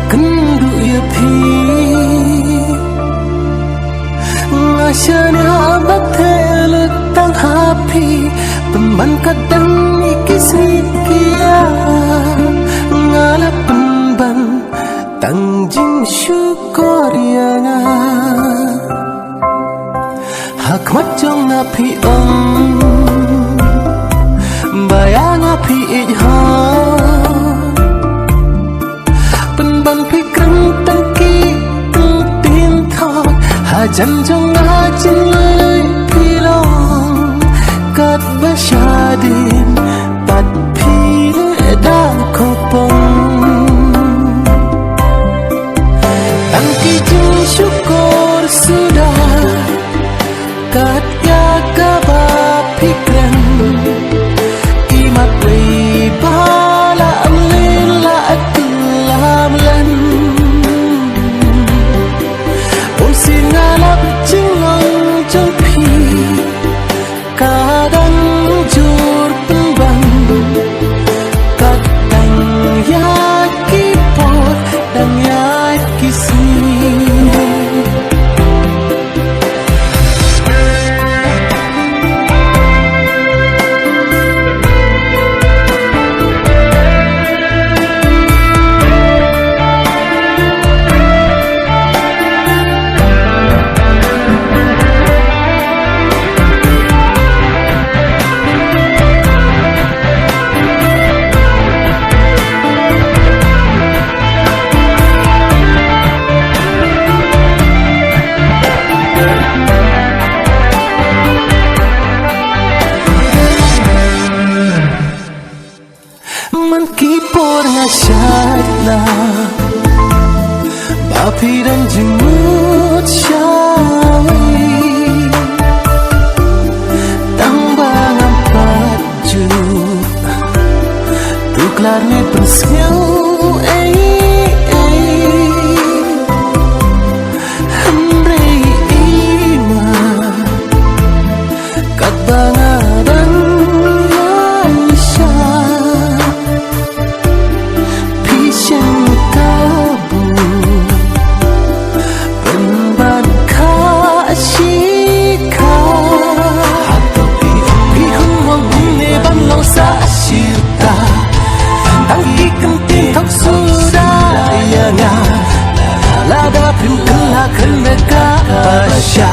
kendu ya pi ngasanya batel tang hapi pemban kadang ikisnikia ngala pemban tang jing syukur yana hakmat jong napi bayang api ijha penban pikran tangki tin thot hajan jong ajin lai pilong kat basyadin pat pile da kopong tangki jing syukur sudah kat ya kaba pikran kipor ngasyatlah bapi dan jemut syawi tambang empat juk tuklar ni persiau Henry ima kat bangadan sudah ya nga lada pin kelak mereka Basya